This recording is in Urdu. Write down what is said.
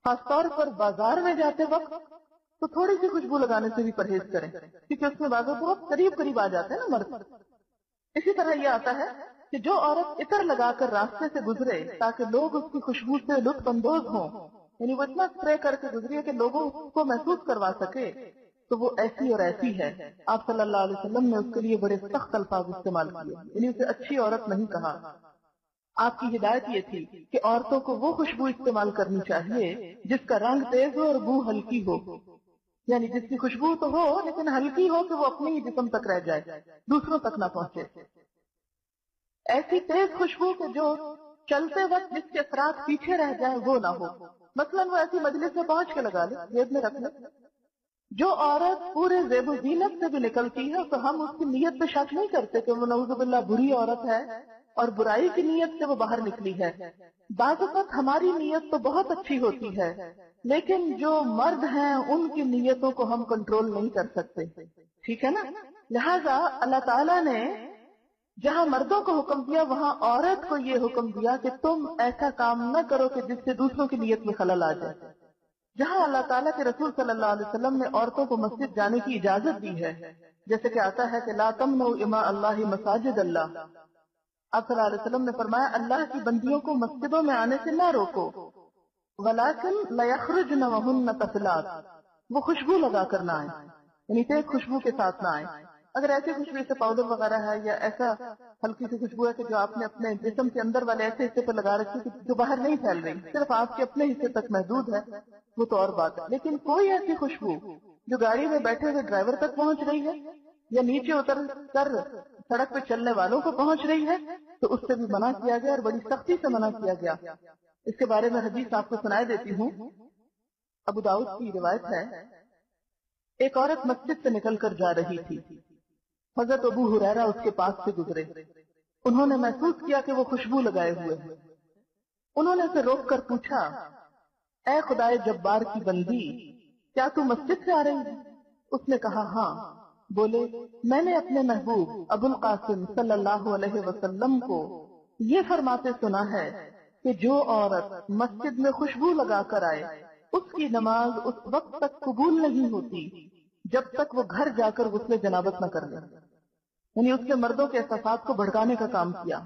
خاص طور پر بازار میں جاتے وقت تو تھوڑی سی خوشبو لگانے سے بھی پرہیز کریں، کیونکہ اس میں بازو بہت قریب قریب آ جاتے ہیں نا مرد۔ اسی طرح یہ آتا ہے کہ جو عورت عطر لگا کر راستے سے گزرے تاکہ لوگ اس کی خوشبو سے لطف اندوز ہوں، یعنی وہ اتنا اسپرے کر کے گزری کہ لوگوں کو محسوس کروا سکے، تو وہ ایسی اور ایسی ہے۔ آپ صلی اللہ علیہ وسلم نے اس کے لیے بڑے سخت الفاظ استعمال کیے، یعنی اسے اچھی عورت نہیں کہا۔ آپ کی ہدایت یہ تھی کہ عورتوں کو وہ خوشبو استعمال کرنی چاہیے جس کا رنگ تیز ہو اور بو ہلکی ہو، یعنی جس کی خوشبو تو ہو لیکن ہلکی ہو کہ وہ اپنے ہی جسم تک رہ جائے، دوسروں تک نہ پہنچے۔ ایسی تیز خوشبو کہ جو چلتے وقت جس کے اثرات پیچھے رہ جائیں وہ نہ ہو، مثلاً وہ ایسی مجلس میں پہنچ کے لگا لے، جیب میں رکھ لے۔ جو عورت پورے زیب و زینت سے بھی نکلتی ہے تو ہم اس کی نیت پہ شک نہیں کرتے کہ وہ نعوذ باللہ بری عورت ہے اور برائی کی نیت سے وہ باہر نکلی ہے۔ بعض اوقات ہماری نیت تو بہت اچھی ہوتی ہے لیکن جو مرد ہیں ان کی نیتوں کو ہم کنٹرول نہیں کر سکتے، ٹھیک ہے نا؟ لہذا اللہ تعالیٰ نے جہاں مردوں کو حکم دیا وہاں عورت کو یہ حکم دیا کہ تم ایسا کام نہ کرو کہ جس سے دوسروں کی نیت میں خلل آ جائے۔ جہاں اللہ تعالیٰ کے رسول صلی اللہ علیہ وسلم نے عورتوں کو مسجد جانے کی اجازت دی ہے، جیسے کہ آتا ہے کہ لا تمنعوا اماء اللہ مساجد اللہ، آپ صلی اللہ علیہ وسلم نے فرمایا اللہ کی بندیوں کو مسجدوں میں آنے سے نہ روکو، ولیکن لیخرجن وہن تفلات، وہ خوشبو لگا کر نہ آئیں، یعنی تیز خوشبو کے ساتھ نہ آئیں۔ اگر ایسی خوشبو سے پاؤڈر وغیرہ ہے یا ایسا ہلکی سی خوشبو ہے کہ جو آپ نے اپنے جسم کے اندر والے ایسے حصے پہ لگا رکھی جو باہر نہیں پھیل رہی، صرف آپ کے اپنے حصے تک محدود ہے، وہ تو اور بات ہے۔ لیکن کوئی ایسی خوشبو جو گاڑی میں بیٹھے ہوئے ڈرائیور تک پہنچ رہی ہے یا نیچے اتر کر سڑک پہ چلنے والوں کو پہنچ رہی ہے تو اس سے بھی منع کیا گیا اور بڑی سختی سے منع کیا گیا۔ اس کے بارے میں حدیث آپ کو سنائے دیتی ہوں، ابو داؤد کی روایت ہے، ایک عورت مسجد سے نکل کر جا رہی تھی، حضرت ابو ہریرہ اس کے پاس سے گزرے، انہوں نے محسوس کیا کہ وہ خوشبو لگائے ہوئے ہیں، انہوں نے اسے روک کر پوچھا اے خدائے جبار کی بندی کیا تو مسجد سے آ رہی ہے؟ اس نے کہا ہاں۔ بولے میں نے اپنے محبوب ابو القاسم صلی اللہ علیہ وسلم کو یہ فرماتے سنا ہے کہ جو عورت مسجد میں خوشبو لگا کر آئے اس کی نماز اس وقت تک قبول نہیں ہوتی جب تک وہ گھر جا کر غسل جنابت نہ کر لے، یعنی اس کے مردوں کے احساسات کو بھڑکانے کا کام کیا۔